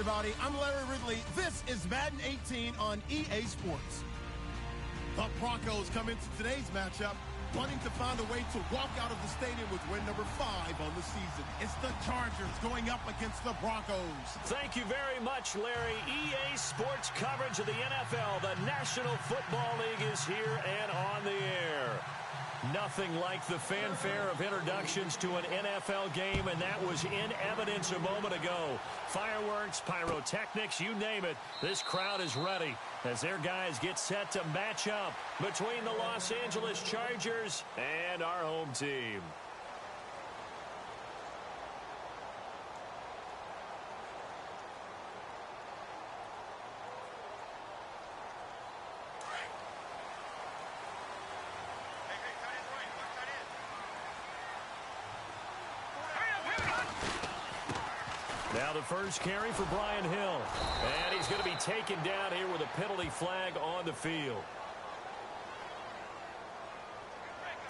everybody. I'm Larry Ridley. This is Madden 18 on EA Sports. The Broncos come into today's matchup wanting to find a way to walk out of the stadium with win number 5 on the season. It's the Chargers going up against the Broncos. Thank you very much, Larry. EA Sports coverage of the NFL. The National Football League is here and on the air. Nothing like the fanfare of introductions to an NFL game, and that was in evidence a moment ago. Fireworks, pyrotechnics, you name it. This crowd is ready as their guys get set to match up between the Los Angeles Chargers and our home team. Now the first carry for Brian Hill. And he's going to be taken down here with a penalty flag on the field.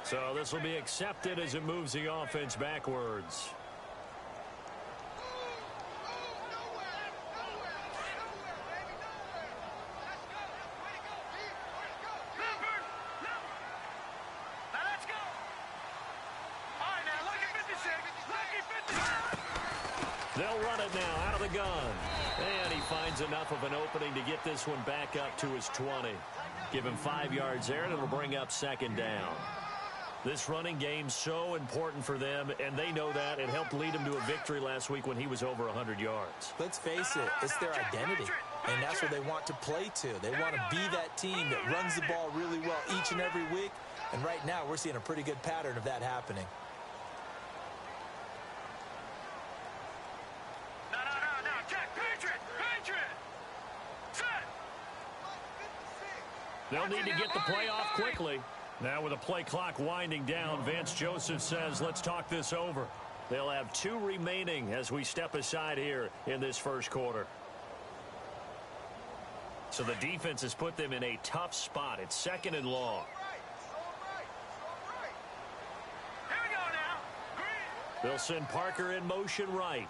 So this will be accepted as it moves the offense backwards. They'll run it now out of the gun. And he finds enough of an opening to get this one back up to his 20. Give him 5 yards there, and it'll bring up second down. This running game's so important for them, and they know that. It helped lead him to a victory last week when he was over 100 yards. Let's face it, it's their identity, and that's what they want to play to. They want to be that team that runs the ball really well each and every week, and right now we're seeing a pretty good pattern of that happening. They'll need to get the play off quickly. Now with the play clock winding down, Vance Joseph says, let's talk this over. They'll have 2 remaining as we step aside here in this first quarter. So the defense has put them in a tough spot. It's second and long. They'll send Parker in motion right.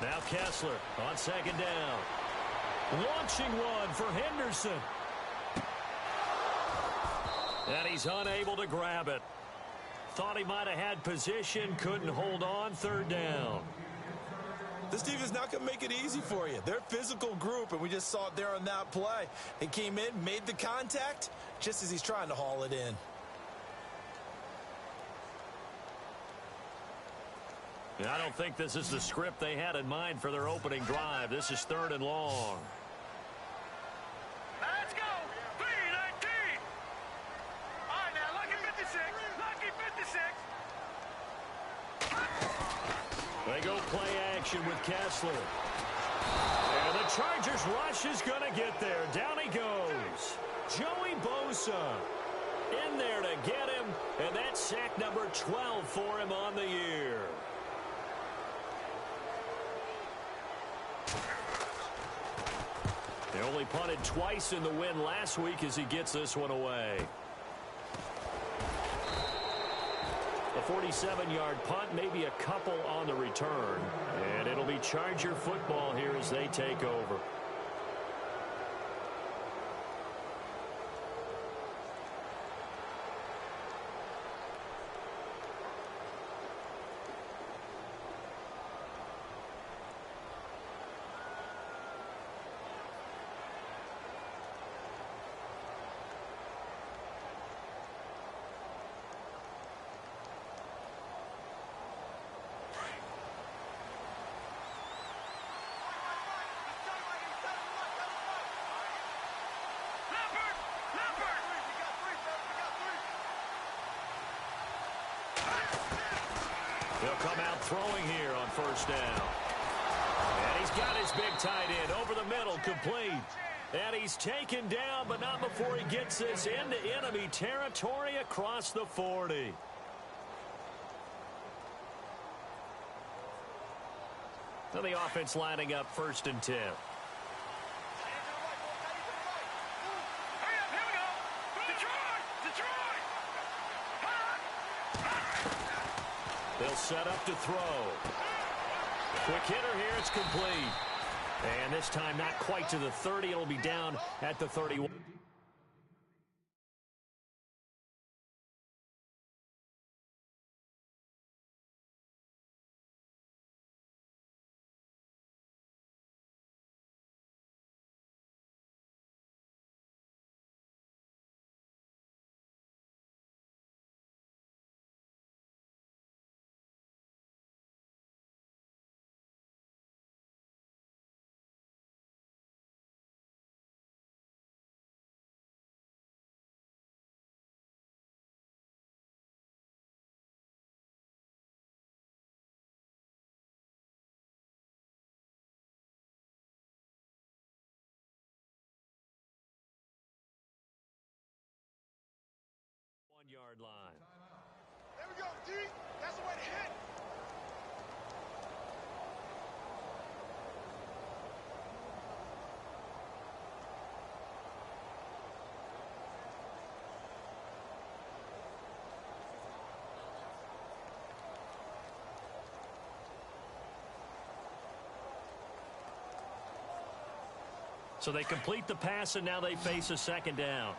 Now Kessler on second down. Launching one for Henderson. And he's unable to grab it. Thought he might have had position, couldn't hold on, third down. This team is not going to make it easy for you. They're a physical group, and we just saw it there on that play. He came in, made the contact, just as he's trying to haul it in. I don't think this is the script they had in mind for their opening drive. This is third and long. Let's go! 3-19! All right, now, lucky 56. Lucky 56. They go play action with Kessler. And the Chargers rush is going to get there. Down he goes. Joey Bosa in there to get him. And that's sack number 12 for him on the year. They only punted twice in the win last week as he gets this one away. A 47-yard punt, maybe a couple on the return. And it'll be Charger football here as they take over. They'll come out throwing here on first down. And he's got his big tight end over the middle, complete. And he's taken down, but not before he gets this into enemy territory across the 40. So the offense lining up first and 10. They'll set up to throw. Quick hitter here. It's complete. And this time not quite to the 30. It'll be down at the 31. Yard line. There we go, D. That's the way to hit. So they complete the pass, and now they face a second down.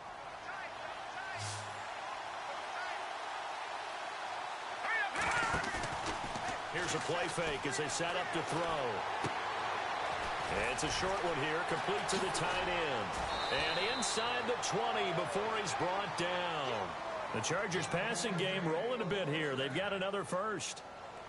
Here's a play fake as they set up to throw. It's a short one here, complete to the tight end. And inside the 20 before he's brought down. The Chargers passing game rolling a bit here. They've got another first.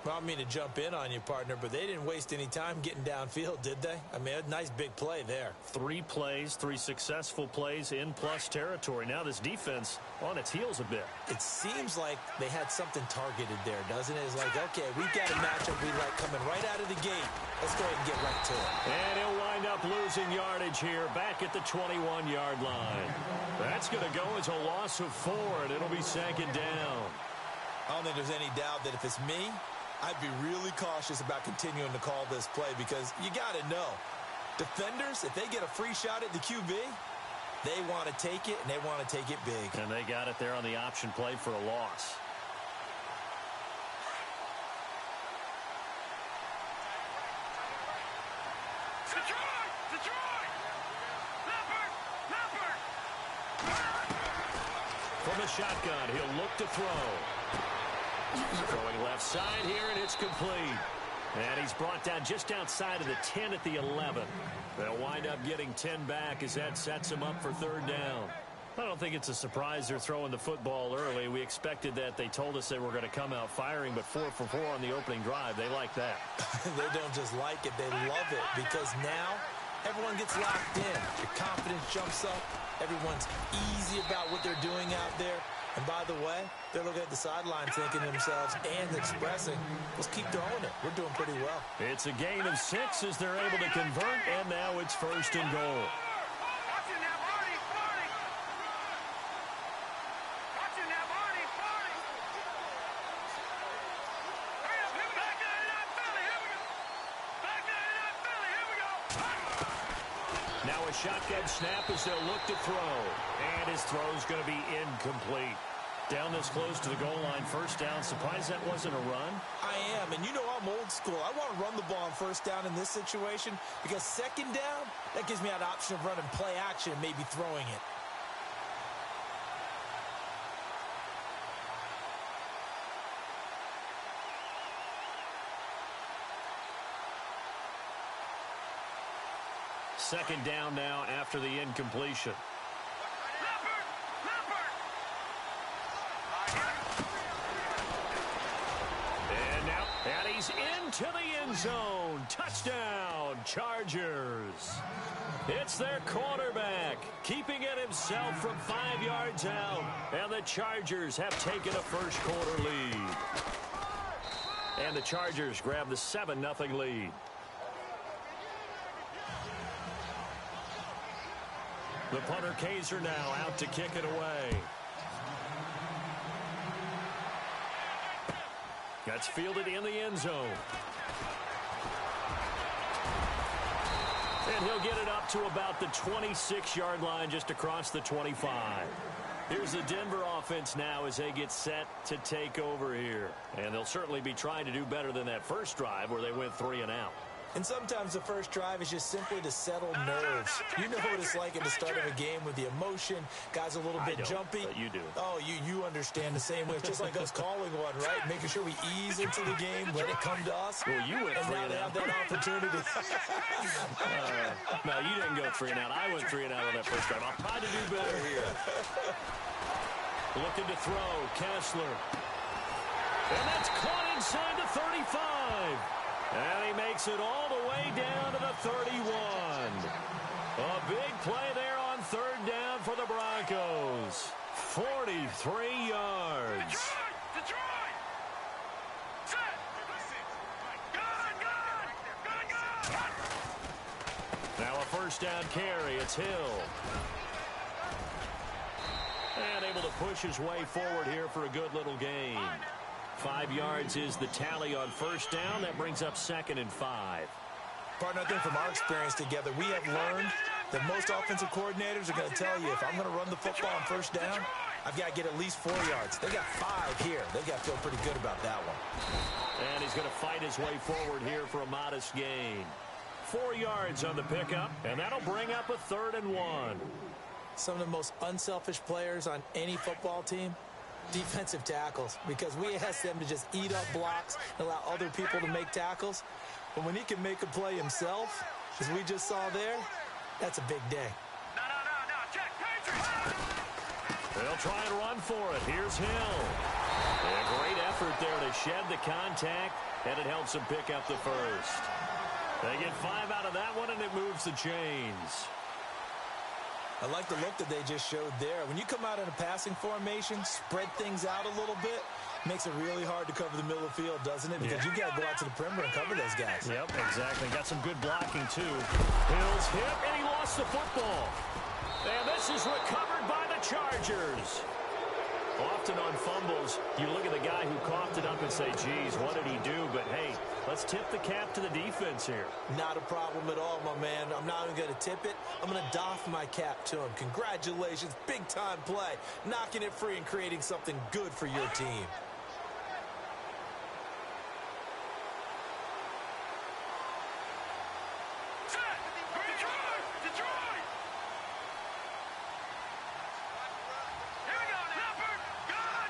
Well, I don't mean to jump in on you, partner, but they didn't waste any time getting downfield, did they? I mean, a nice big play there. 3 plays, 3 successful plays in plus territory. Now this defense on its heels a bit. It seems like they had something targeted there, doesn't it? It's like, okay, we've got a matchup we like coming right out of the gate. Let's go ahead and get right to it. And he'll wind up losing yardage here back at the 21-yard line. That's going to go as a loss of 4, and it'll be second down. I don't think there's any doubt that if it's me, I'd be really cautious about continuing to call this play because you got to know, defenders, if they get a free shot at the QB, they want to take it, and they want to take it big. And they got it there on the option play for a loss. From the shotgun, he'll look to throw. Throwing left side here, and it's complete. And he's brought down just outside of the 10 at the 11. They'll wind up getting 10 back as that sets him up for third down. I don't think it's a surprise they're throwing the football early. We expected that. They told us they were going to come out firing, but 4 for 4 on the opening drive. They like that. They don't just like it. They love it because now everyone gets locked in. Your confidence jumps up. Everyone's easy about what they're doing out there. And by the way, they're looking at the sidelines thinking to themselves and expressing, let's keep throwing it. We're doing pretty well. It's a gain of 6 as they're able to convert, and now it's first and goal. Now a shotgun snap as they'll look to throw. And his throw's going to be incomplete. Down this close to the goal line, first down. Surprised that wasn't a run? I am, and you know I'm old school. I want to run the ball on first down in this situation because second down, that gives me an option of running play action and maybe throwing it. Second down now after the incompletion. And he's into the end zone. Touchdown, Chargers. It's their quarterback, keeping it himself from 5 yards out. And the Chargers have taken a first quarter lead. And the Chargers grab the 7-0 lead. The punter Kaiser now out to kick it away. That's fielded in the end zone. And he'll get it up to about the 26-yard line just across the 25. Here's the Denver offense now as they get set to take over here. And they'll certainly be trying to do better than that first drive where they went 3 and out. And sometimes the first drive is just simply to settle nerves. You know what it's like at the start of a game with the emotion. Guys a little bit jumpy. But you do. Oh, you understand the same way. It's just like us calling one, right? Making sure we ease into the game, let it come to us. Well, you went 3 and out. Have that opportunity. No, you didn't go 3 and out. I went 3 and out on that first drive. I'll try to do better here. Looking to throw. Kessler. And that's caught inside the 35. And he makes it all the way down to the 31. A big play there on third down for the Broncos. 43 yards. Detroit! Set! Gun! Now a first down carry. It's Hill. And able to push his way forward here for a good little gain. 5 yards is the tally on first down. That brings up 2nd and 5. Partner, I think from our experience together, we have learned that most offensive coordinators are going to tell you, if I'm going to run the football on first down, I've got to get at least 4 yards. They got 5 here. They got to feel pretty good about that one. And he's going to fight his way forward here for a modest gain. 4 yards on the pickup, and that'll bring up a 3rd and 1. Some of the most unselfish players on any football team, defensive tackles, because we ask them to just eat up blocks and allow other people to make tackles. But when he can make a play himself, as we just saw there, that's a big day. No, check, Patriots! They'll try and run for it. Here's Hill. And a great effort there to shed the contact, and it helps him pick up the first. They get 5 out of that one, and it moves the chains. I like the look that they just showed there. When you come out in a passing formation, spread things out a little bit, makes it really hard to cover the middle of the field, doesn't it? Because you got to go out to the perimeter and cover those guys. Yep, exactly. Got some good blocking, too. Hill's hit, and he lost the football. And this is recovered by the Chargers. Often on fumbles, you look at the guy who coughed it up and say, geez, what did he do? But, hey, let's tip the cap to the defense here. Not a problem at all, my man. I'm not even going to tip it. I'm going to doff my cap to him. Congratulations. Big-time play. Knocking it free and creating something good for your team. Detroit! Here we go, Leopard! Gun!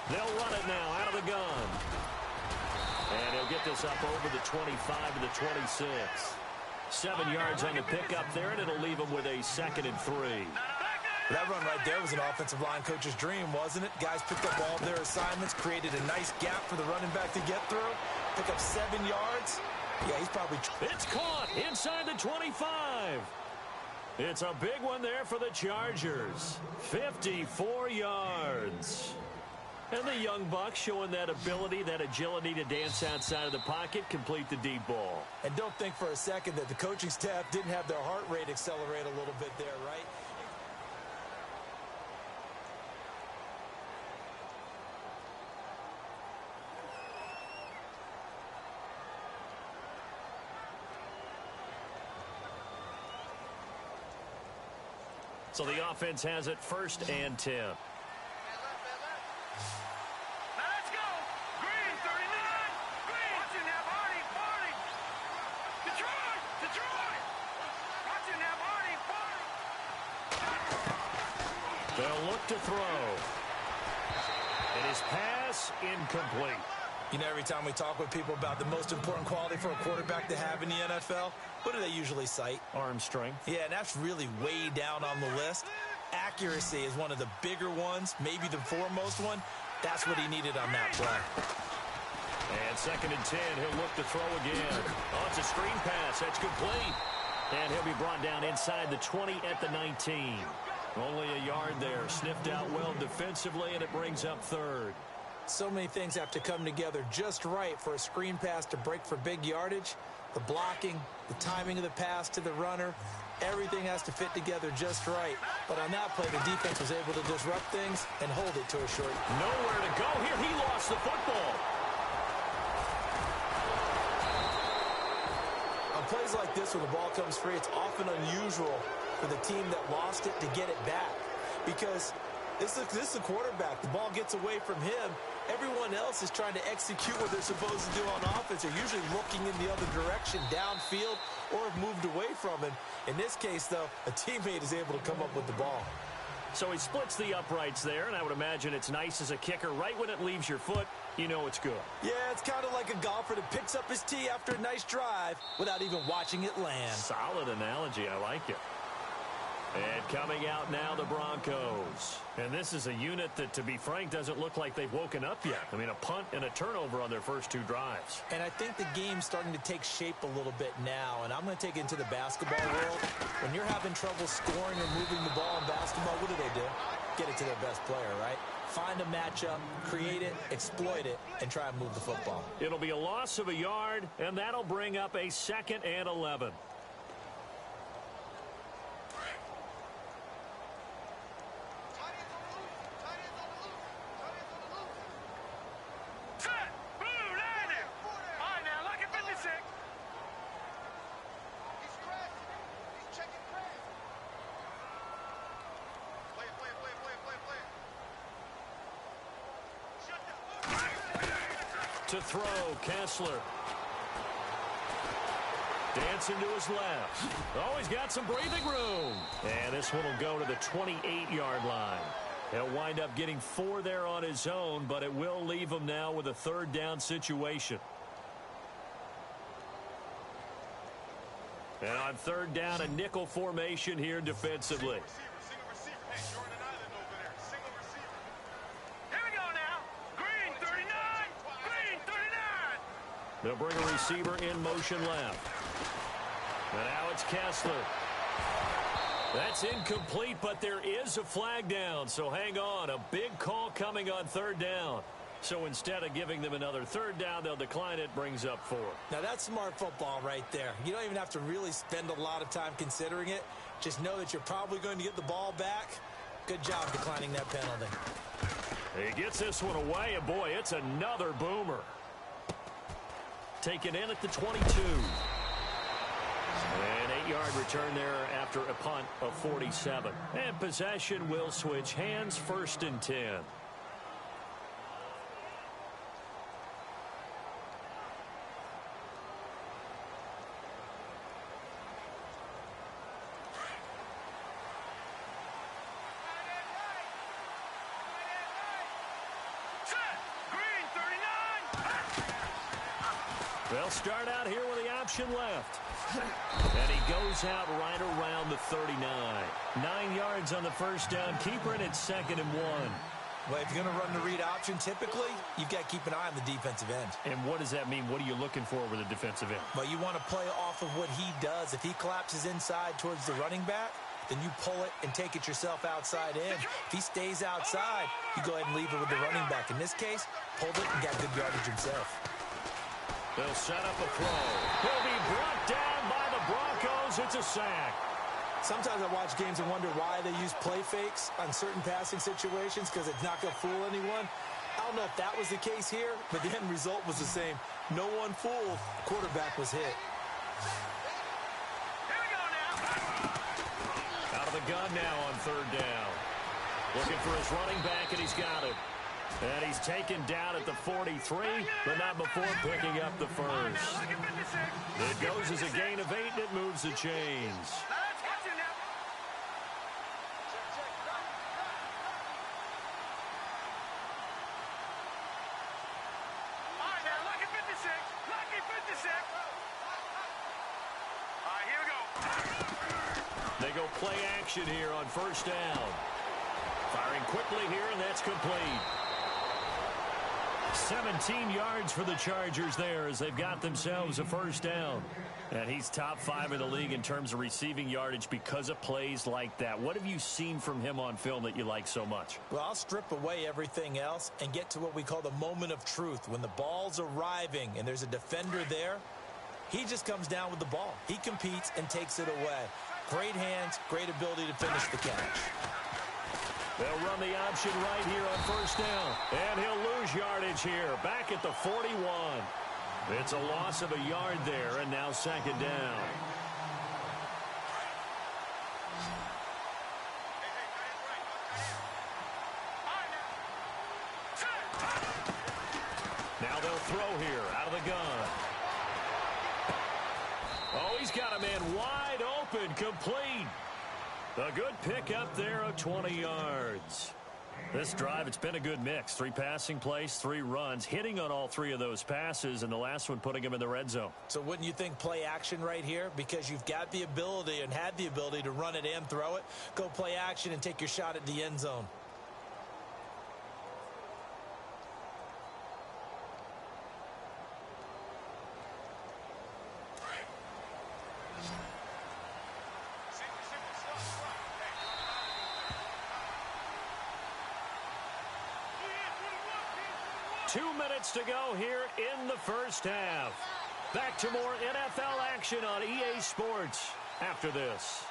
They'll run it now out of the gun. And he'll get this up over the 25 to the 26. 7 yards on the pickup there, and it'll leave him with a 2nd and 3. That run right there was an offensive line coach's dream, wasn't it? Guys picked up all of their assignments, created a nice gap for the running back to get through, pick up 7 yards. Yeah, he's probably... It's caught inside the 25. It's a big one there for the Chargers. 54 yards. And the young Bucks showing that ability, that agility to dance outside of the pocket, complete the deep ball. And don't think for a second that the coaching staff didn't have their heart rate accelerate a little bit there, right? So the offense has it 1st and 10. Let's go! Green, 39! Green! Watching that, Barney! Detroit! Watching that, Barney! They'll look to throw. And his pass incomplete. You know, every time we talk with people about the most important quality for a quarterback to have in the NFL, what do they usually cite? Arm strength. Yeah, and that's really way down on the list. Accuracy is one of the bigger ones, maybe the foremost one. That's what he needed on that play. And 2nd and 10, he'll look to throw again. Oh, it's a screen pass. That's complete. And he'll be brought down inside the 20 at the 19. Only a yard there. Sniffed out well defensively, and it brings up 3rd. So many things have to come together just right for a screen pass to break for big yardage. The blocking, the timing of the pass to the runner, everything has to fit together just right. But on that play, the defense was able to disrupt things and hold it to a short. Nowhere to go here. He lost the football. On plays like this where the ball comes free, it's often unusual for the team that lost it to get it back. Because this is a quarterback. The ball gets away from him. Everyone else is trying to execute what they're supposed to do on offense. They're usually looking in the other direction, downfield, or have moved away from him. In this case, though, a teammate is able to come up with the ball. So he splits the uprights there, and I would imagine it's nice as a kicker. Right when it leaves your foot, you know it's good. Yeah, it's kind of like a golfer that picks up his tee after a nice drive without even watching it land. Solid analogy. I like it. And coming out now, the Broncos. And this is a unit that, to be frank, doesn't look like they've woken up yet. I mean, a punt and a turnover on their first 2 drives. And I think the game's starting to take shape a little bit now. And I'm going to take it into the basketball world. When you're having trouble scoring or moving the ball in basketball, what do? Get it to their best player, right? Find a matchup, create it, exploit it, and try and move the football. It'll be a loss of a yard, and that'll bring up a 2nd and 11. To throw, Kessler. Dancing to his left. Oh, he's got some breathing room. And this one will go to the 28-yard line. He'll wind up getting 4 there on his own, but it will leave him now with a 3rd down situation. And on 3rd down, a nickel formation here defensively. They'll bring a receiver in motion left. And now it's Kessler. That's incomplete, but there is a flag down, so hang on. A big call coming on 3rd down. So instead of giving them another 3rd down, they'll decline it, brings up 4. Now that's smart football right there. You don't even have to really spend a lot of time considering it. Just know that you're probably going to get the ball back. Good job declining that penalty. He gets this one away, and boy, it's another boomer. Taken in at the 22. An 8-yard return there after a punt of 47. And possession will switch hands, 1st and 10. They'll start out here with the option left. And he goes out right around the 39. 9 yards on the 1st down. Keeper, and it's 2nd and 1. Well, if you're going to run the read option, typically, you've got to keep an eye on the defensive end. And what does that mean? What are you looking for with a defensive end? Well, you want to play off of what he does. If he collapses inside towards the running back, then you pull it and take it yourself outside in. If he stays outside, you go ahead and leave it with the running back. In this case, pulled it and got good yardage himself. They'll set up a throw. He'll be brought down by the Broncos. It's a sack. Sometimes I watch games and wonder why they use play fakes on certain passing situations, because it's not going to fool anyone. I don't know if that was the case here, but the end result was the same. No one fooled. Quarterback was hit. Here we go now. Out of the gun now on 3rd down. Looking for his running back, and he's got it. And he's taken down at the 43, but not before picking up the 1st. It goes as a gain of 8, and it moves the chains. They go play action here on 1st down. Firing quickly here, and that's complete. 17 yards for the Chargers there as they've got themselves a 1st down. And he's top 5 in the league in terms of receiving yardage because of plays like that. What have you seen from him on film that you like so much? Well, I'll strip away everything else and get to what we call the moment of truth. When the ball's arriving and there's a defender there, he just comes down with the ball. He competes and takes it away. Great hands, great ability to finish the catch. They'll run the option right here on 1st down. And he'll lose yardage here, back at the 41. It's a loss of a yard there, and now 2nd down. Now they'll throw here out of the gun. Oh, he's got a man wide open, complete. A good pickup there of 20 yards. This drive, it's been a good mix. 3 passing plays, 3 runs, hitting on all 3 of those passes, and the last one putting him in the red zone. So wouldn't you think play action right here? Because you've got the ability and had the ability to run it and throw it. Go play action and take your shot at the end zone. Two minutes to go here in the first half. Back to more NFL action on EA Sports after this.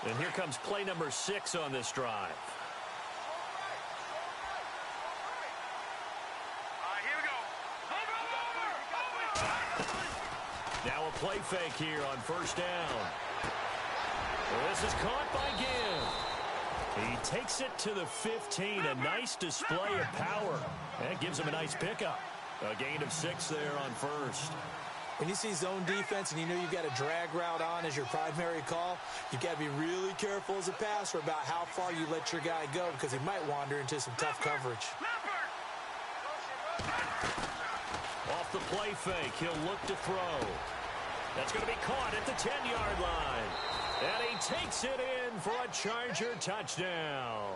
And here comes play number 6 on this drive. Here we go. Now a play fake here on first down. This is caught by Gibb. He takes it to the 15. A nice display of power. That gives him a nice pickup. A gain of 6 there on first. When you see zone defense and you know you've got a drag route on as your primary call, you've got to be really careful as a passer about how far you let your guy go because he might wander into some tough coverage. Off the play fake, he'll look to throw. That's going to be caught at the 10-yard line. And he takes it in for a Charger touchdown.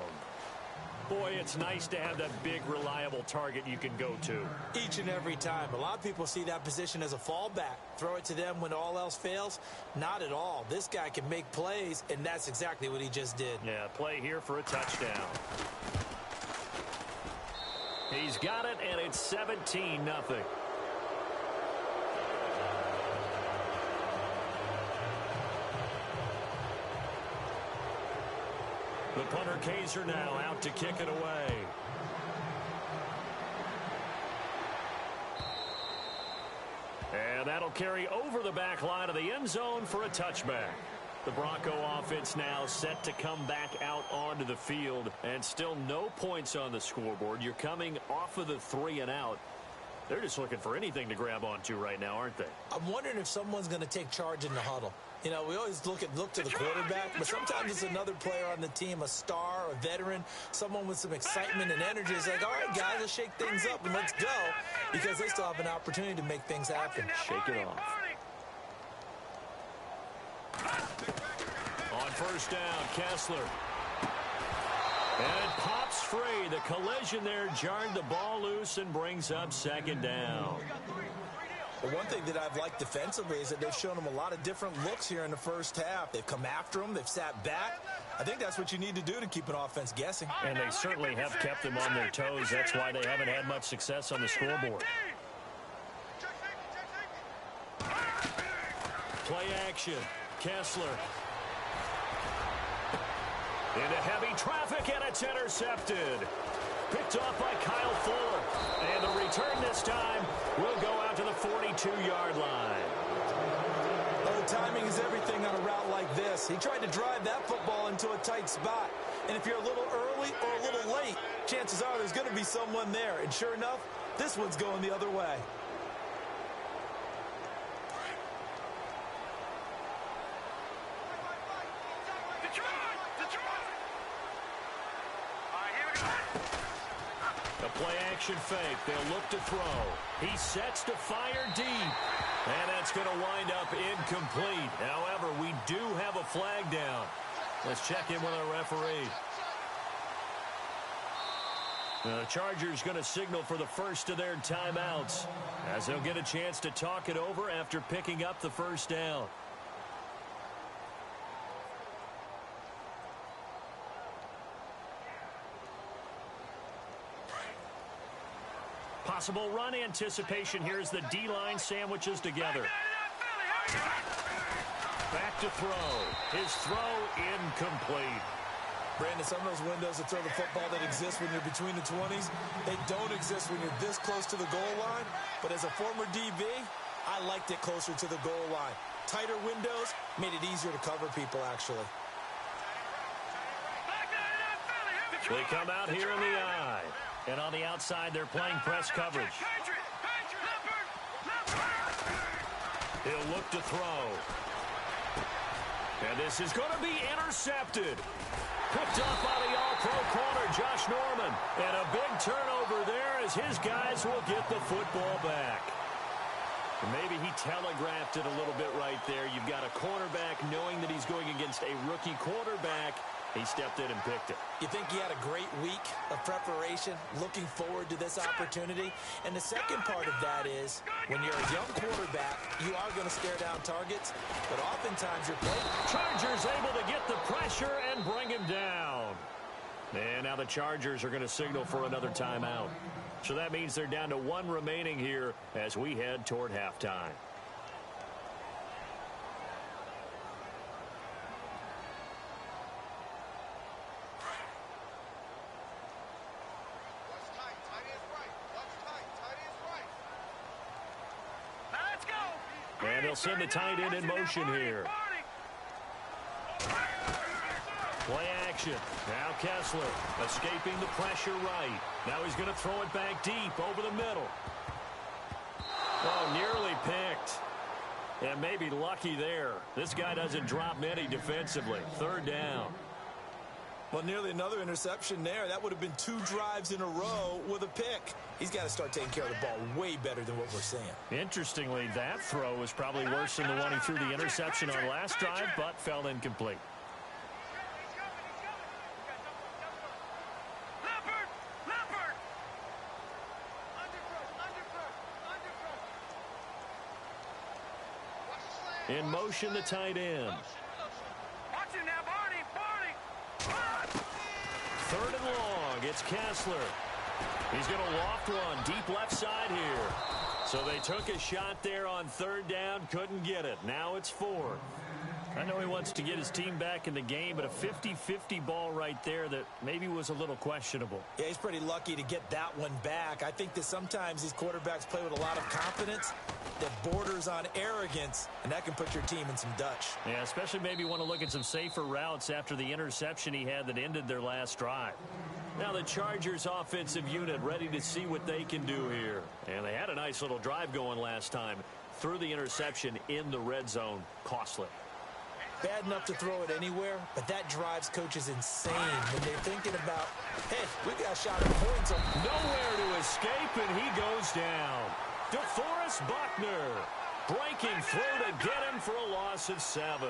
Boy, it's nice to have that big, reliable target you can go to. Each and every time. A lot of people see that position as a fallback. Throw it to them when all else fails. Not at all. This guy can make plays, and that's exactly what he just did. Yeah, play here for a touchdown. He's got it, and it's 17-0. The punter Kaiser now out to kick it away. And that'll carry over the back line of the end zone for a touchback. The Bronco offense now set to come back out onto the field, and still no points on the scoreboard. You're coming off of the 3 and out. They're just looking for anything to grab onto right now, aren't they? I'm wondering if someone's going to take charge in the huddle. You know, we always look to the quarterback, but sometimes it's another player on the team, a star, a veteran, someone with some excitement and energy. It's like, all right, guys, let's shake things up and let's go, because they still have an opportunity to make things happen. Shake it off. On first down, Kessler. And it pops free. The collision there jarred the ball loose and brings up second down. Well, one thing that I've liked defensively is that they've shown them a lot of different looks here in the first half. They've come after them. They've sat back. I think that's what you need to do to keep an offense guessing. And they certainly have kept them on their toes. That's why they haven't had much success on the scoreboard. Play action. Kessler. Into heavy traffic, and it's intercepted. Picked off by Kyle Fuller. And the return this time will go out to the 42-yard line. Oh, timing is everything on a route like this. He tried to drive that football into a tight spot. And if you're a little early or a little late, chances are there's going to be someone there. And sure enough, this one's going the other way. Play-action fake. They'll look to throw. He sets to fire deep. And that's going to wind up incomplete. However, we do have a flag down. Let's check in with our referee. The Chargers going to signal for the first of their timeouts, as they'll get a chance to talk it over after picking up the first down. Possible run anticipation here as the D-line sandwiches together. Back to throw. His throw incomplete. Brandon, some of those windows to throw the football that exist when you're between the 20s, they don't exist when you're this close to the goal line. But as a former DB, I liked it closer to the goal line. Tighter windows made it easier to cover people, actually. They come out here in the eye. And on the outside, they're playing press coverage. He'll look to throw. And this is going to be intercepted. Picked up by the all-pro corner, Josh Norman. And a big turnover there as his guys will get the football back. Maybe he telegraphed it a little bit right there. You've got a cornerback knowing that he's going against a rookie quarterback. He stepped in and picked it. You think he had a great week of preparation, looking forward to this opportunity? And the second part of that is, when you're a young quarterback, you are going to stare down targets, but oftentimes you're playing. Chargers able to get the pressure and bring him down. And now the Chargers are going to signal for another timeout. So that means they're down to one remaining here as we head toward halftime. And they'll send the tight end in motion here. Play action. Now Kessler escaping the pressure right. Now he's going to throw it back deep over the middle. Oh, nearly picked. And maybe lucky there. This guy doesn't drop many defensively. Third down. Well, nearly another interception there. That would have been 2 drives in a row with a pick. He's got to start taking care of the ball way better than what we're seeing. Interestingly, that throw was probably worse than the one he threw the interception on last drive, but fell incomplete. In motion, the tight end. Third and long. It's Kessler. He's going to loft one deep left side here. So they took a shot there on third down. Couldn't get it. Now it's fourth. I know he wants to get his team back in the game, but a 50-50 ball right there that maybe was a little questionable. Yeah, he's pretty lucky to get that one back. I think that sometimes these quarterbacks play with a lot of confidence that borders on arrogance, and that can put your team in some Dutch. Yeah, especially maybe want to look at some safer routes after the interception he had that ended their last drive. Now the Chargers offensive unit ready to see what they can do here. And they had a nice little drive going last time. Threw the interception in the red zone. Costly. Bad enough to throw it anywhere, but that drives coaches insane when they're thinking about, hey, we've got a shot at points. Nowhere to escape, and he goes down. DeForest Buckner breaking through to get him for a loss of 7.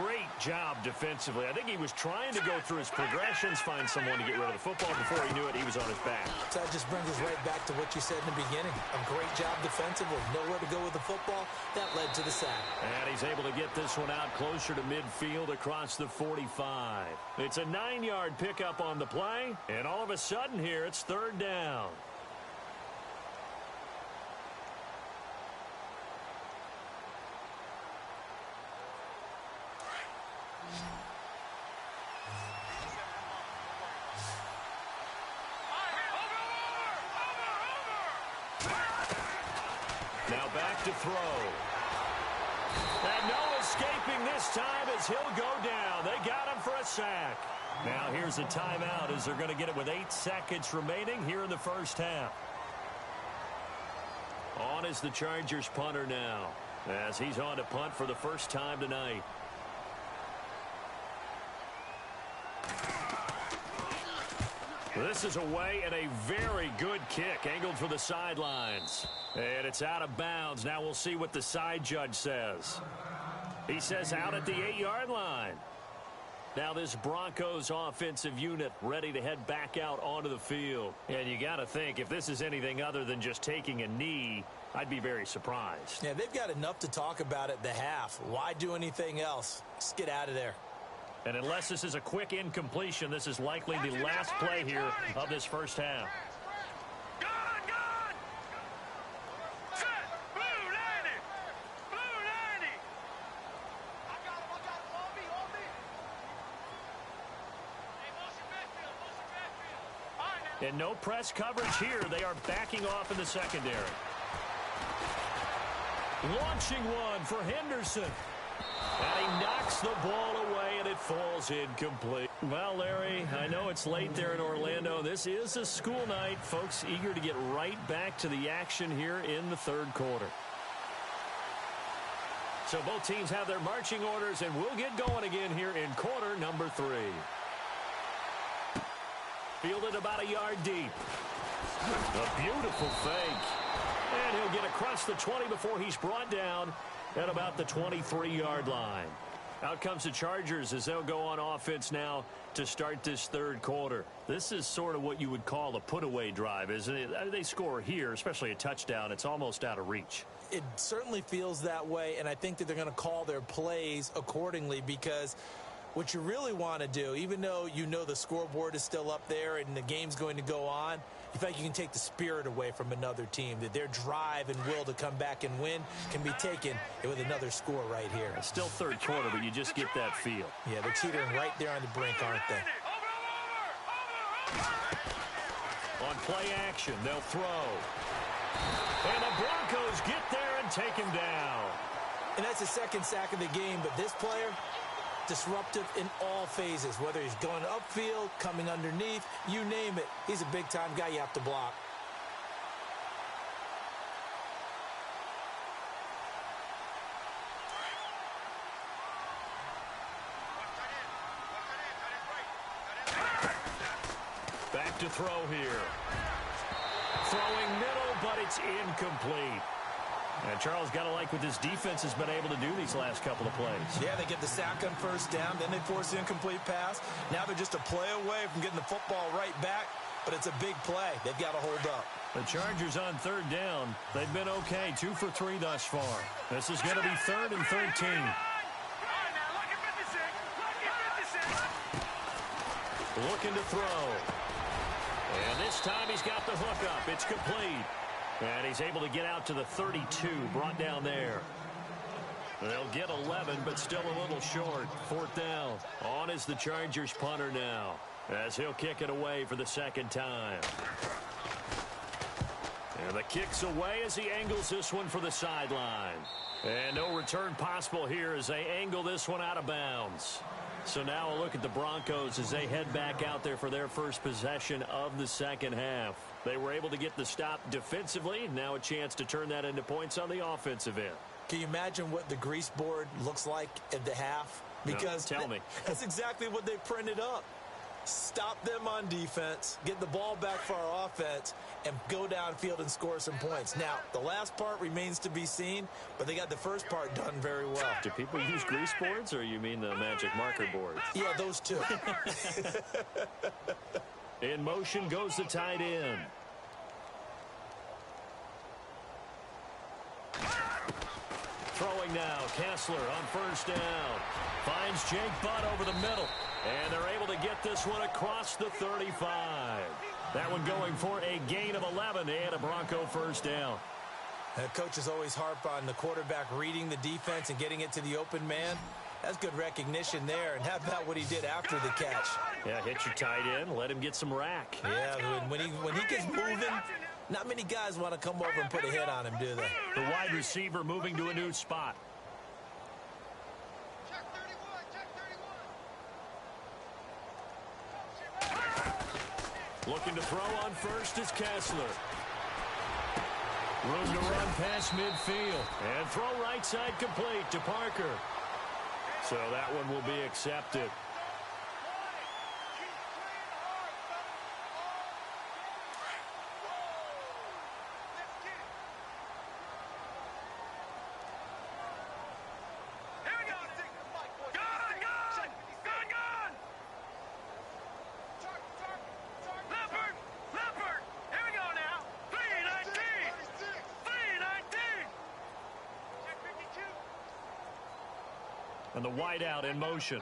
Great job defensively. I think he was trying to go through his progressions, find someone to get rid of the football. Before he knew it, he was on his back. So that just brings us right back to what you said in the beginning. A great job defensively. Nowhere to go with the football. That led to the sack. And he's able to get this one out closer to midfield across the 45. It's a 9-yard pickup on the play. And all of a sudden here, it's third down. Now back to throw. And no escaping this time as he'll go down. They got him for a sack. Now here's a timeout as they're going to get it with 8 seconds remaining here in the first half. On is the Chargers punter now as he's on to punt for the first time tonight. This is away and a very good kick angled for the sidelines. And it's out of bounds. Now we'll see what the side judge says. He says out at the 8-yard line. Now this Broncos offensive unit ready to head back out onto the field. And you got to think, if this is anything other than just taking a knee, I'd be very surprised. Yeah, they've got enough to talk about at the half. Why do anything else? Just get out of there. And unless this is a quick incompletion, this is likely the last play here of this first half. And no press coverage here. They are backing off in the secondary. Launching one for Henderson. And he knocks the ball away, and it falls incomplete. Well, Larry, I know it's late there in Orlando. This is a school night. Folks eager to get right back to the action here in the third quarter. So both teams have their marching orders, and we'll get going again here in quarter number 3. Fielded about a yard deep. A beautiful fake. And he'll get across the 20 before he's brought down at about the 23-yard line. Out comes the Chargers as they'll go on offense now to start this third quarter. This is sort of what you would call a put-away drive, isn't it? They score here, especially a touchdown. It's almost out of reach. It certainly feels that way, and I think that they're going to call their plays accordingly, because what you really want to do, even though you know the scoreboard is still up there and the game's going to go on, you feel like you can take the spirit away from another team, that their drive and will to come back and win can be taken with another score right here. It's still third quarter, but you just get that feel. Yeah, they're teetering right there on the brink, aren't they? On play action, they'll throw. And the Broncos get there and take him down. And that's the second sack of the game, but this player, disruptive in all phases, whether he's going upfield, coming underneath, you name it. He's a big-time guy you have to block. Back to throw here. Throwing middle, but it's incomplete. And Charles, got to like what this defense has been able to do these last couple of plays. Yeah, they get the sack on first down, then they force the incomplete pass. Now they're just a play away from getting the football right back, but it's a big play. They've got to hold up. The Chargers on third down. They've been okay, 2 for 3 thus far. This is going to be 3rd and 13. Looking to throw. And this time he's got the hook up. It's complete. And he's able to get out to the 32, brought down there. They'll get 11, but still a little short. 4th down. On is the Chargers punter now, as he'll kick it away for the second time. And the kick's away as he angles this one for the sideline. And no return possible here as they angle this one out of bounds. So now a look at the Broncos as they head back out there for their first possession of the second half. They were able to get the stop defensively. Now a chance to turn that into points on the offensive end. Can you imagine what the grease board looks like at the half? Because no, tell me. That's exactly what they printed up. Stop them on defense, get the ball back for our offense, and go downfield and score some points. Now, the last part remains to be seen, but they got the first part done very well. Do people use grease boards, or you mean the magic marker boards? Yeah, those two. In motion goes the tight end. Throwing now, Kessler on first down. Finds Jake Butt over the middle. And they're able to get this one across the 35. That one going for a gain of 11 and a Bronco first down. Coaches always harp on the quarterback reading the defense and getting it to the open man. That's good recognition there. And how about what he did after the catch? Yeah, hit your tight end, let him get some rack. Yeah, when he gets moving, not many guys want to come over and put a hit on him, do they? The wide receiver moving to a new spot. Looking to throw on first is Kessler. Room to run past midfield. And throw right side complete to Parker. So that one will be accepted. And the wide out in motion.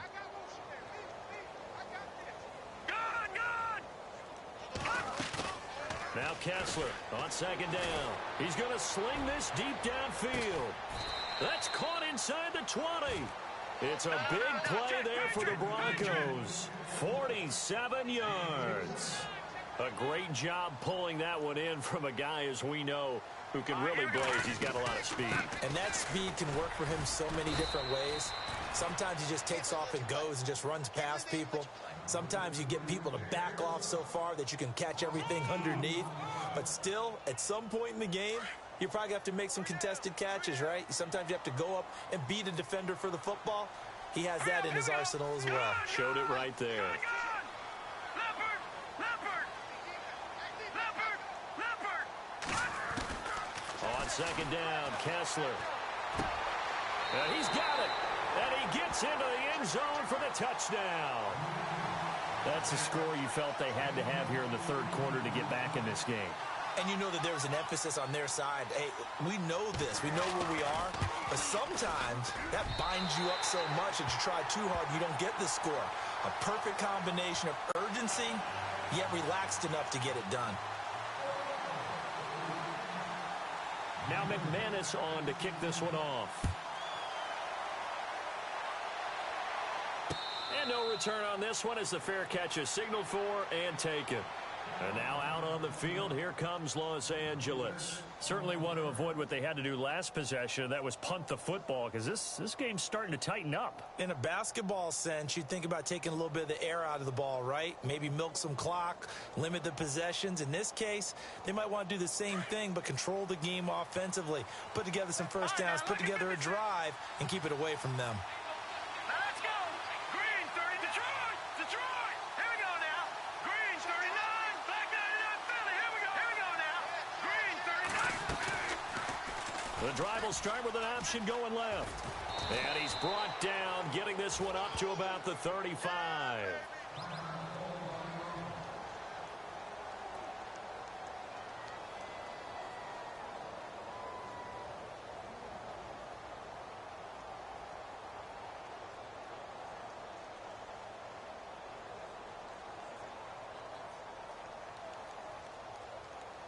Now Kessler on second down. He's going to sling this deep downfield. That's caught inside the 20. It's a big play there for the Broncos. 47 yards. A great job pulling that one in from a guy, as we know, who can really blaze. He's got a lot of speed. And that speed can work for him so many different ways. Sometimes he just takes off and goes and just runs past people. Sometimes you get people to back off so far that you can catch everything underneath. But still, at some point in the game, you probably have to make some contested catches, right? Sometimes you have to go up and beat a defender for the football. He has that in his arsenal as well. Showed it right there. On second down, Kessler. And he's got it. And he gets into the end zone for the touchdown. That's a score you felt they had to have here in the third quarter to get back in this game. And you know that there was an emphasis on their side. Hey, we know this. We know where we are. But sometimes that binds you up so much that you try too hard, you don't get the score. A perfect combination of urgency, yet relaxed enough to get it done. Now McManus on to kick this one off. And no return on this one as the fair catch is signaled for and taken. And now out on the field, here comes Los Angeles. Certainly want to avoid what they had to do last possession, that was punt the football, because this game's starting to tighten up. In a basketball sense, you think about taking a little bit of the air out of the ball, right? Maybe milk some clock, limit the possessions. In this case, they might want to do the same thing, but control the game offensively. Put together some first downs, put together a drive, and keep it away from them. The drive will start with an option going left. And he's brought down, getting this one up to about the 35.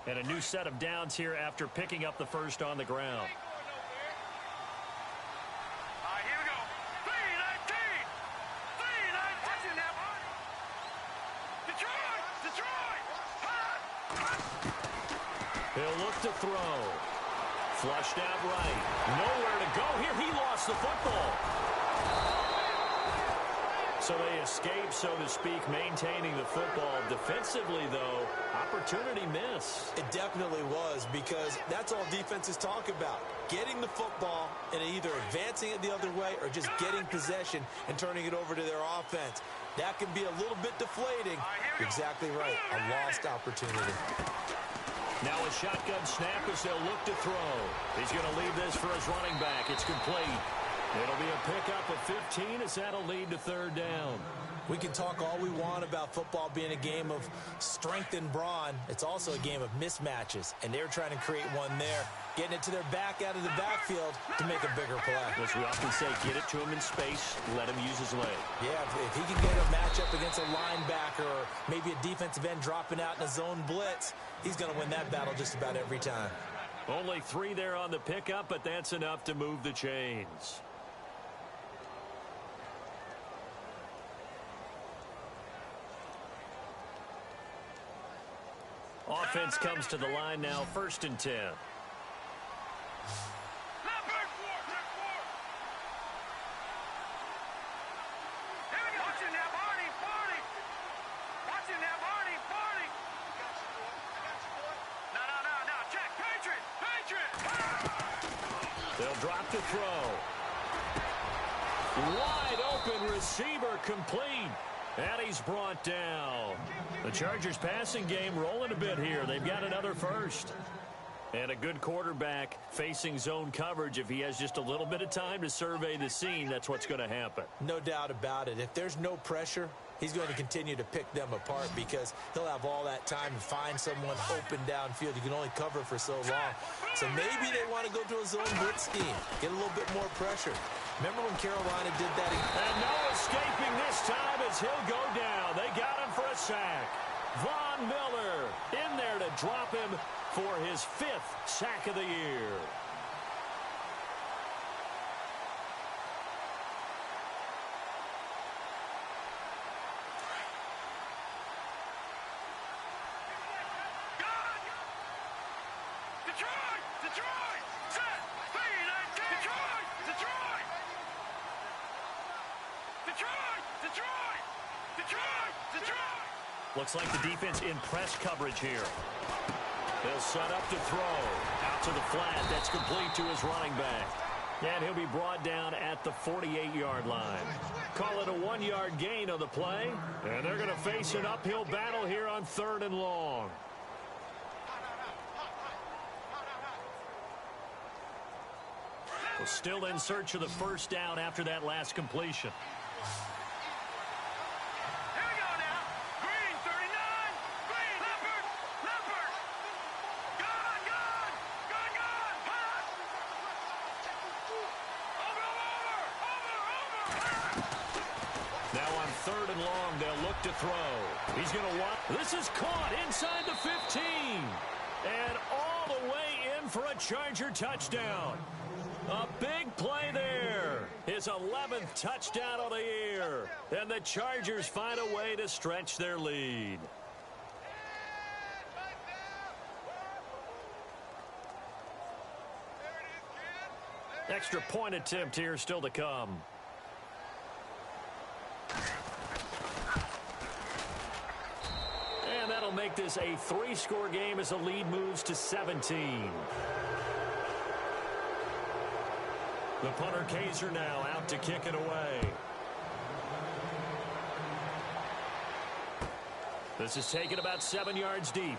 And a new set of downs here after picking up the first on the ground. All right, here we go. 3-19. 3-19. Detroit. He'll look to throw. Flushed out right. Nowhere to go here. He lost the football. So they escape, so to speak, maintaining the football. Defensively, though, opportunity miss. It definitely was, because that's all defenses talk about. Getting the football and either advancing it the other way or just getting possession and turning it over to their offense. That can be a little bit deflating. You're exactly right. A lost opportunity. Now a shotgun snap as they'll look to throw. He's going to leave this for his running back. It's complete. It'll be a pickup of 15 as that'll lead to third down. We can talk all we want about football being a game of strength and brawn. It's also a game of mismatches, and they're trying to create one there, getting it to their back out of the backfield to make a bigger play. As we often say, get it to him in space, let him use his leg. Yeah, if he can get a matchup against a linebacker or maybe a defensive end dropping out in a zone blitz, he's going to win that battle just about every time. Only 3 there on the pickup, but that's enough to move the chains. Offense comes to the line now, 1st and 10. They'll drop to throw. Wide open receiver complete. And he's brought down. The Chargers passing game rolling a bit here. They've got another first. And a good quarterback facing zone coverage. If he has just a little bit of time to survey the scene, that's what's going to happen. No doubt about it. If there's no pressure, he's going to continue to pick them apart because he'll have all that time to find someone open downfield. You can only cover for so long. So maybe they want to go to a zone blitz scheme, get a little bit more pressure. Remember when Carolina did that? And no escaping this time as he'll go down. They got him for a sack. Von Miller in there to drop him for his 5th sack of the year. Detroit! Detroit! Set! Speed 19! Detroit! Detroit! Detroit! Detroit! Detroit! Detroit! Looks like the defense in press coverage here. They'll set up to throw. Out to the flat. That's complete to his running back. And he'll be brought down at the 48-yard line. Call it a 1-yard gain on the play. And they're going to face an uphill battle here on 3rd and long. Well, still in search of the first down after that last completion. Third and long, they'll look to throw. He's going to want. This is caught inside the 15. And all the way in for a Charger touchdown. A big play there. His 11th touchdown of the year. And the Chargers find a way to stretch their lead. Extra point attempt here still to come. And that'll make this a 3-score game as the lead moves to 17. The punter Kaiser now out to kick it away. This is taken about 7 yards deep.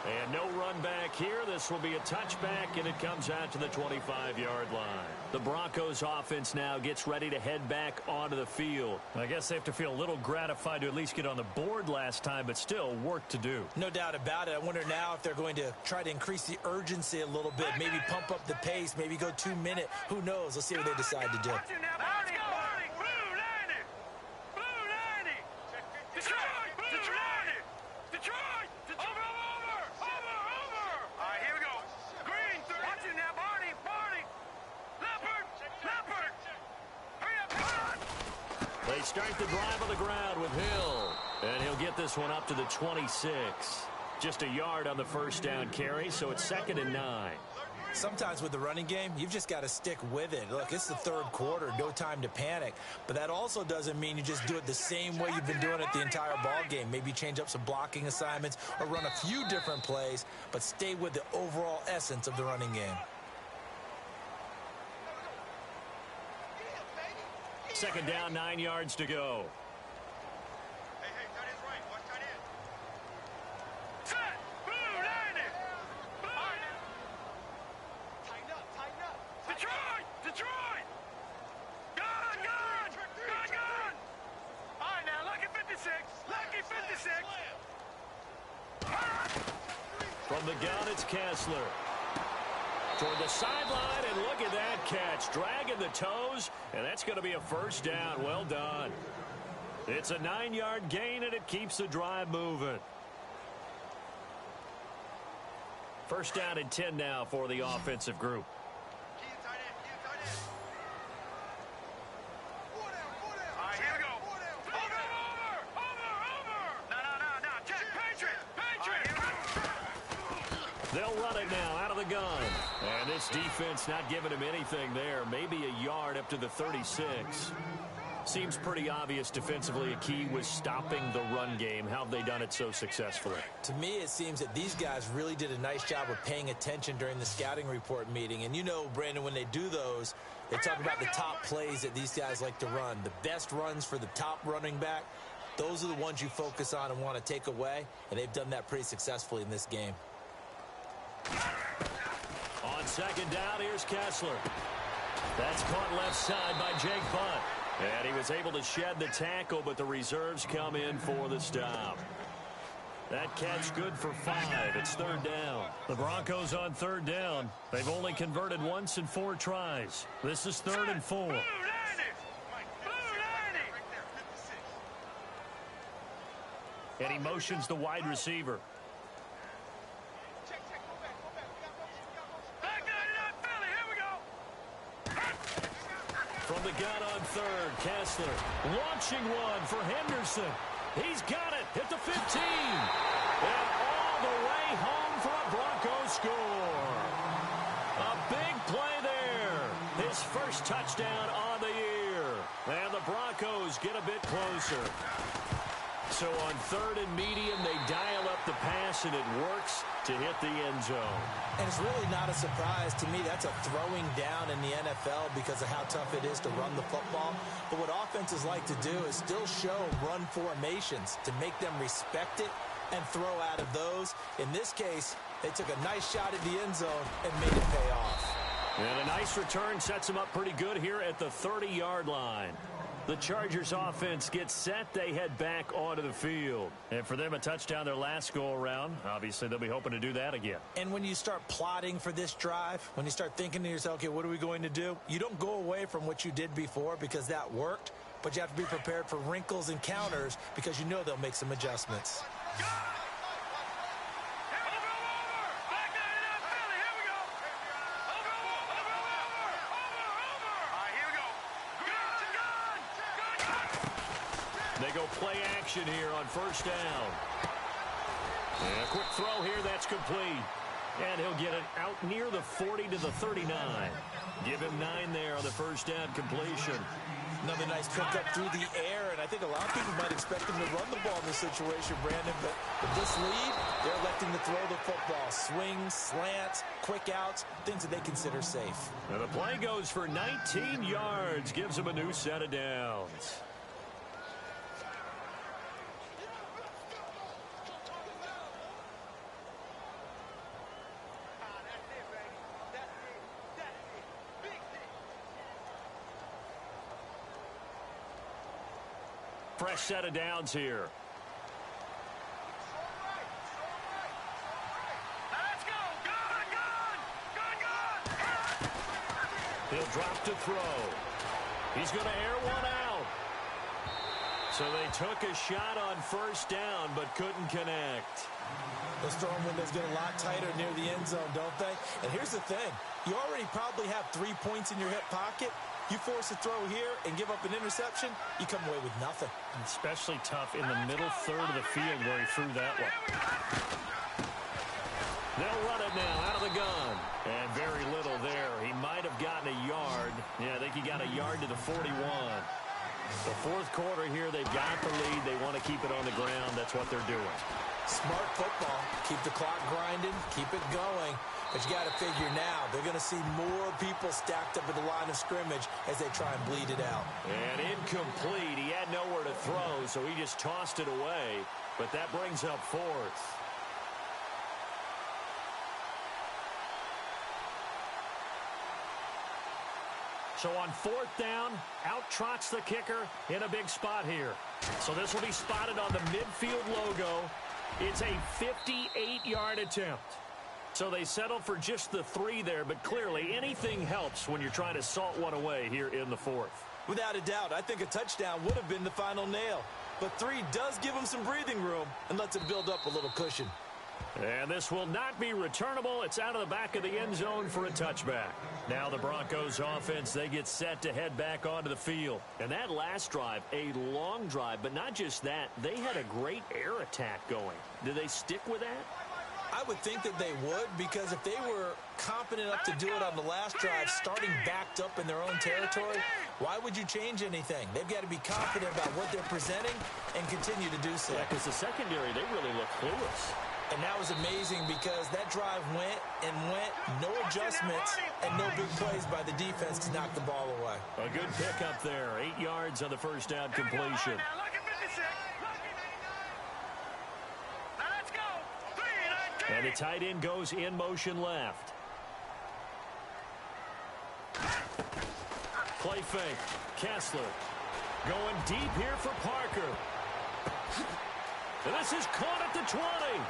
And no run back here. This will be a touchback, and it comes out to the 25-yard line. The Broncos offense now gets ready to head back onto the field. I guess they have to feel a little gratified to at least get on the board last time, but still work to do. No doubt about it. I wonder now if they're going to try to increase the urgency a little bit, maybe pump up the pace, maybe go 2-minute. Who knows? Let's see what they decide to do. They start the drive on the ground with Hill. And he'll get this one up to the 26. Just a yard on the first down carry, so it's 2nd and 9. Sometimes with the running game, you've just got to stick with it. Look, it's the 3rd quarter, no time to panic. But that also doesn't mean you just do it the same way you've been doing it the entire ball game. Maybe change up some blocking assignments or run a few different plays, but stay with the overall essence of the running game. 2nd down, 9 yards to go. Hey, tight end's right. Watch tight end. Set! Blue, 90! Blue! Tighten up. Detroit! Detroit! Gun! All right, now, lucky 56. Lucky 56. From the gun, it's Kessler. Toward the sideline, and look at that catch. Dragging the toes, and that's going to be a first down. Well done. It's a 9-yard gain, and it keeps the drive moving. First down and 10 now for the offensive group. Key to tight end. All right, here we go. Over. No. Check. Patriot. They'll run it now out of the gun. And this defense not giving him anything there. Maybe a yard up to the 36. Seems pretty obvious defensively a key was stopping the run game. How have they done it so successfully? To me, it seems that these guys really did a nice job of paying attention during the scouting report meeting. And you know, Brandon, when they do those, they talk about the top plays that these guys like to run. The best runs for the top running back, those are the ones you focus on and want to take away. And they've done that pretty successfully in this game. On 2nd down, here's Kessler. That's caught left side by Jake Butt. And he was able to shed the tackle, but the reserves come in for the stop. That catch good for 5. It's 3rd down. The Broncos on 3rd down. They've only converted once in 4 tries. This is 3rd and 4. And he motions the wide receiver. From the gun on 3rd, Kessler launching one for Henderson. He's got it at the 15. And all the way home for a Broncos score. Big play there. His first touchdown on the year. And the Broncos get a bit closer. So on 3rd and medium, they dial up the pass, and it works to hit the end zone. And it's really not a surprise to me. That's a throwing down in the NFL because of how tough it is to run the football. But what offenses like to do is still show run formations to make them respect it and throw out of those. In this case, they took a nice shot at the end zone and made it pay off. And a nice return sets them up pretty good here at the 30-yard line. The Chargers offense gets set. They head back onto the field. And for them, a touchdown their last go-around. Obviously, they'll be hoping to do that again. And when you start plotting for this drive, when you start thinking to yourself, okay, what are we going to do? You don't go away from what you did before because that worked, but you have to be prepared for wrinkles and counters because you know they'll make some adjustments. They go play action here on first down. And a quick throw here, that's complete. And he'll get it out near the 40 to the 39. Give him 9 there on the first down completion. Another nice pickup through the air, and I think a lot of people might expect him to run the ball in this situation, Brandon, but with this lead, they're electing to throw the football. Swings, slants, quick outs, things that they consider safe. And the play goes for 19 yards, gives them a new set of downs. Fresh set of downs here. Let's go. Gun. He'll drop to throw. He's going to air one out. So they took a shot on first down, but couldn't connect. Those throwing windows get a lot tighter near the end zone, don't they? And here's the thing. You already probably have 3 points in your hip pocket. You force a throw here and give up an interception, you come away with nothing. Especially tough in the middle third of the field where he threw that one. They'll run it now out of the gun. And very little there. He might have gotten a yard. Yeah, I think he got a yard to the 41. The fourth quarter here, they've got the lead. They want to keep it on the ground. That's what they're doing. Smart football. Keep the clock grinding. Keep it going. But you got to figure now, they're going to see more people stacked up at the line of scrimmage as they try and bleed it out. And incomplete. He had nowhere to throw, so he just tossed it away. But that brings up fourth. So on fourth down, out trots the kicker in a big spot here. So this will be spotted on the midfield logo. It's a 58-yard attempt. So they settle for just the 3 there, but clearly anything helps when you're trying to salt one away here in the fourth. Without a doubt, I think a touchdown would have been the final nail. But 3 does give them some breathing room and lets it build up a little cushion. And this will not be returnable. It's out of the back of the end zone for a touchback. Now the Broncos offense, they get set to head back onto the field. And that last drive, a long drive, but not just that. They had a great air attack going. Did they stick with that? I would think that they would, because if they were competent enough to do it on the last drive, starting backed up in their own territory, why would you change anything? They've got to be confident about what they're presenting and continue to do so. Yeah, because the secondary, they really look clueless. And that was amazing because that drive went and went, no adjustments, and no big plays by the defense to knock the ball away. A good pickup there, 8 yards on the first down completion. And the tight end goes in motion left. Play fake. Kessler going deep here for Parker. And this is caught at the 20. And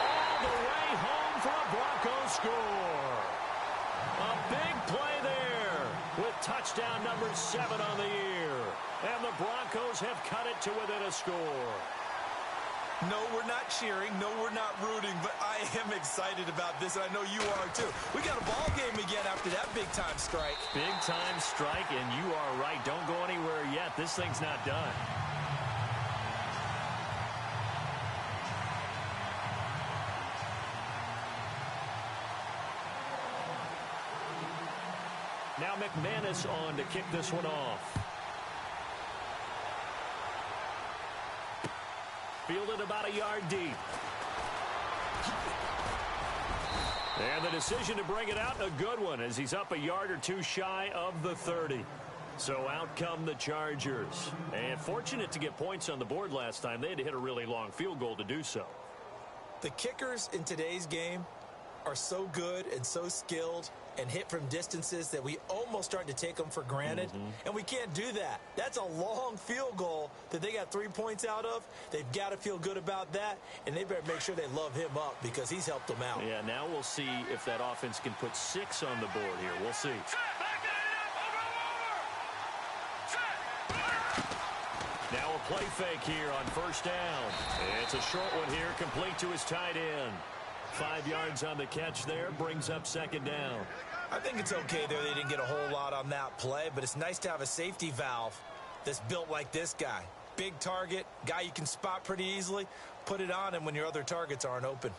all the way home for a Broncos score. A big play there with touchdown number 7 on the year. And the Broncos have cut it to within a score. No, we're not cheering. No, we're not rooting. But I am excited about this, and I know you are too. We got a ball game again after that big-time strike. Big-time strike, and you are right. Don't go anywhere yet. This thing's not done. Now McManus on to kick this one off. Fielded about a yard deep. And the decision to bring it out, a good one, as he's up a yard or two shy of the 30. So out come the Chargers. And fortunate to get points on the board last time. They had to hit a really long field goal to do so. The kickers in today's game are so good and so skilled and hit from distances that we almost start to take them for granted. And we can't do that. That's a long field goal that they got 3 points out of. They've got to feel good about that, and they better make sure they love him up because he's helped them out. Yeah, now we'll see if that offense can put 6 on the board here. We'll see. Now a play fake here on first down. It's a short one here, complete to his tight end. 5 yards on the catch there, brings up second down. I think it's okay there. They didn't get a whole lot on that play, but it's nice to have a safety valve that's built like this guy. Big target, guy you can spot pretty easily. Put it on him when your other targets aren't open.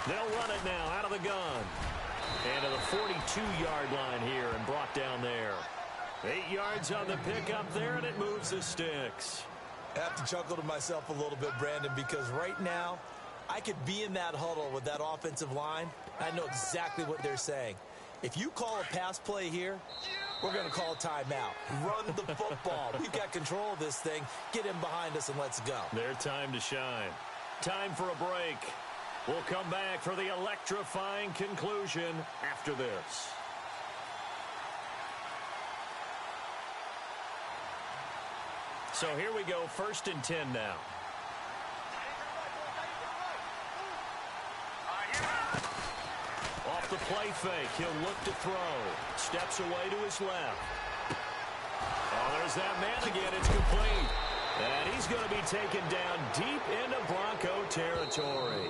They'll run it now out of the gun. And to the 42-yard line here and brought down there. 8 yards on the pickup there, and it moves the sticks. I have to chuckle to myself a little bit, Brandon, because right now I could be in that huddle with that offensive line. I know exactly what they're saying. If you call a pass play here, we're going to call a timeout. Run the football. We've got control of this thing. Get him behind us and let's go. Their time to shine. Time for a break. We'll come back for the electrifying conclusion after this. So here we go, 1st and 10 now. Off the play fake, he'll look to throw. Steps away to his left. Oh, there's that man again, it's complete. And he's going to be taken down deep into Bronco territory.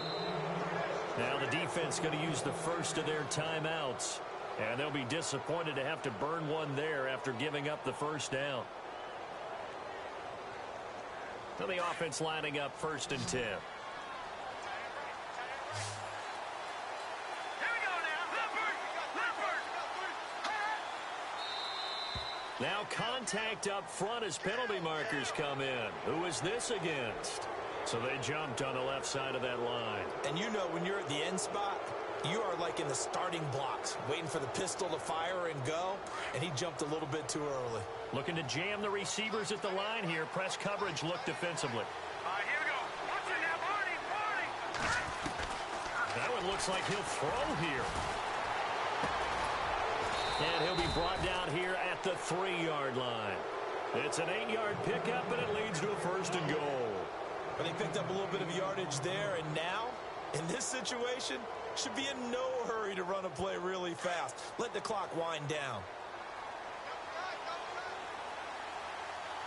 Now the defense going to use the first of their timeouts. And they'll be disappointed to have to burn one there after giving up the first down. So the offense lining up 1st and 10. Now contact up front as penalty markers come in. Who is this against? So they jumped on the left side of that line. And you know when you're at the end spot, you are like in the starting blocks, waiting for the pistol to fire and go, and he jumped a little bit too early. Looking to jam the receivers at the line here. Press coverage look defensively. Here we go. Watch it now, Barney. That one looks like he'll throw here. And he'll be brought down here at the 3-yard line. It's an 8-yard pickup, and it leads to a 1st and goal. But they picked up a little bit of yardage there, and now, in this situation, should be in no hurry to run a play really fast. Let the clock wind down.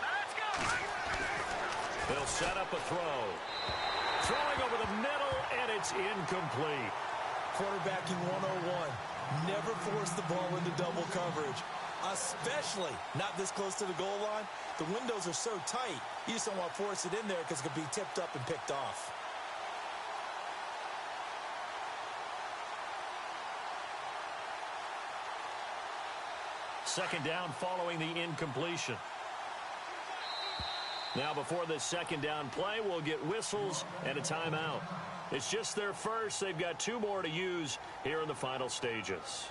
Let's go. They'll set up a throw. Throwing over the middle, and it's incomplete. Quarterbacking 101. Never force the ball into double coverage, especially not this close to the goal line. The windows are so tight, you just don't want to force it in there because it could be tipped up and picked off. Second down following the incompletion. Now before this second down play, we'll get whistles and a timeout. It's just their first. They've got 2 more to use here in the final stages.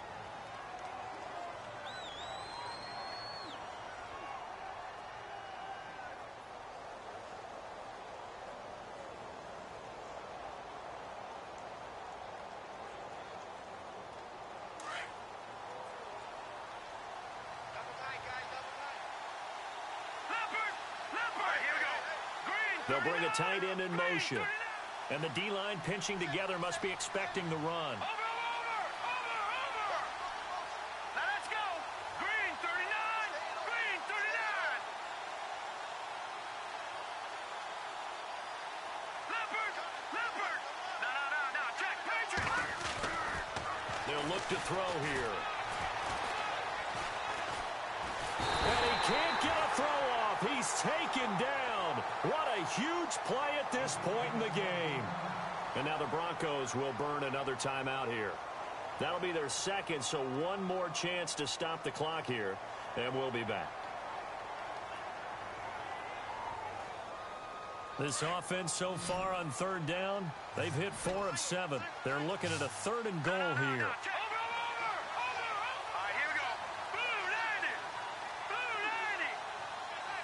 They'll bring a tight end in motion. And the D-line pinching together must be expecting the run. Over. Now let's go. Green 39. Green 39. Leopard. No. Check. Patriot. They'll look to throw here. And he can't get a throw off. He's taken down. field. What a huge play at this point in the game. And now the Broncos will burn another timeout here. That'll be their second, so one more chance to stop the clock here, and we'll be back. This offense so far on third down, they've hit 4 of 7. They're looking at a 3rd and goal here. All right, here we go. Blue 90. Blue 90.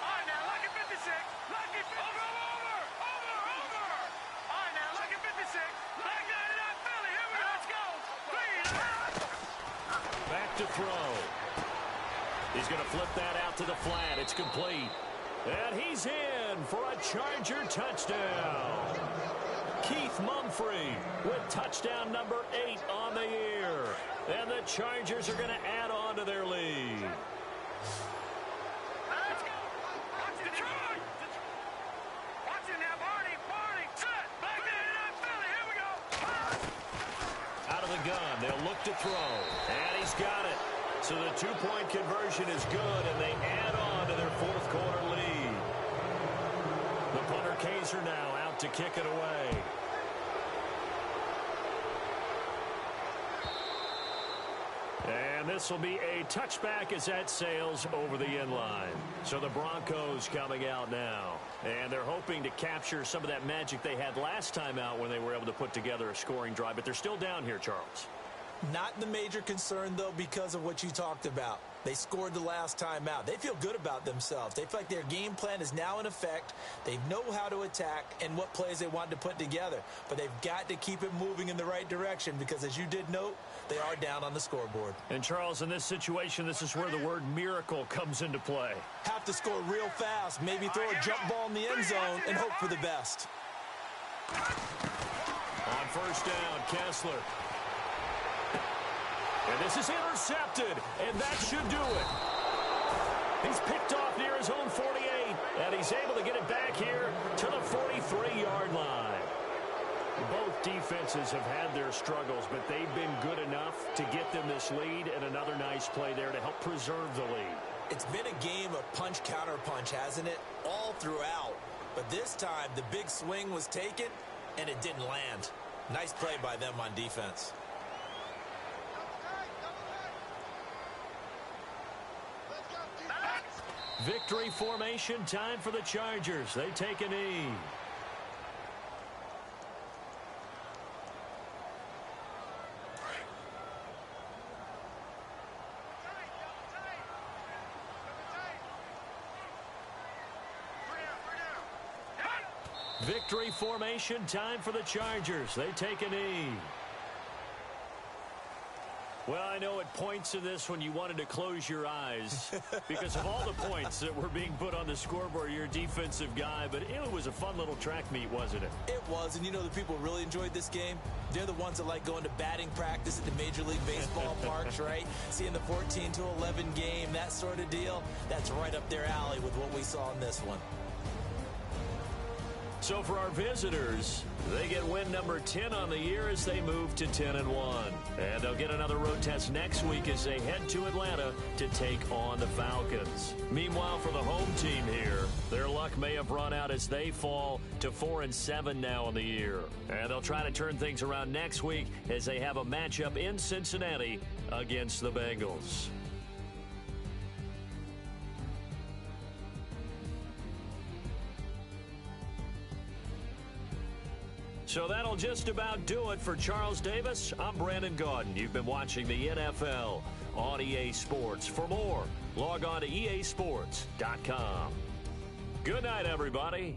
All right, now, lucky 56. Lucky 56. Over. All right, now, lucky 56. Lucky 99 Philly. Here we go. Let's go. Back to throw. He's going to flip that out to the flat. It's complete. And he's in for a Charger touchdown. Keith Mumphrey with touchdown number 8 on the year. And the Chargers are going to add on to their lead. Let's go. Watch Detroit. Watch it now, Barney. Set. Back 99 Philly. Here we go. Out of the gun. They'll look to throw. And he's got it. So the 2-point conversion is good, and they add on to their 4th quarter lead. The punter Kaiser now out to kick it away. And this will be a touchback as that sails over the end line. So the Broncos coming out now. And they're hoping to capture some of that magic they had last time out when they were able to put together a scoring drive. But they're still down here, Charles. Not the major concern, though, because of what you talked about. They scored the last time out. They feel good about themselves. They feel like their game plan is now in effect. They know how to attack and what plays they want to put together. But they've got to keep it moving in the right direction because, as you did note, they are down on the scoreboard. And, Charles, in this situation, this is where the word miracle comes into play. Have to score real fast. Maybe throw a jump ball in the end zone and hope for the best. On first down, Kessler. And this is intercepted, and that should do it. He's picked off near his own 48, and he's able to get it back here to the 43-yard line. Both defenses have had their struggles, but they've been good enough to get them this lead, and another nice play there to help preserve the lead. It's been a game of punch-counter-punch, hasn't it? All throughout. But this time, the big swing was taken, and it didn't land. Nice play by them on defense. Victory formation time for the Chargers. They take a knee. Victory formation time for the Chargers. They take a knee. Well, I know at points in this when you wanted to close your eyes because of all the points that were being put on the scoreboard. You're a defensive guy, but it was a fun little track meet, wasn't it? It was, and you know the people really enjoyed this game? They're the ones that like going to batting practice at the Major League Baseball parks, right? Seeing the 14-11 game, that sort of deal. That's right up their alley with what we saw in this one. So for our visitors, they get win number 10 on the year as they move to 10-1. And they'll get another road test next week as they head to Atlanta to take on the Falcons. Meanwhile, for the home team here, their luck may have run out as they fall to 4-7 now on the year. And they'll try to turn things around next week as they have a matchup in Cincinnati against the Bengals. So that'll just about do it for Charles Davis. I'm Brandon Gaudin. You've been watching the NFL on EA Sports. For more, log on to easports.com. Good night, everybody.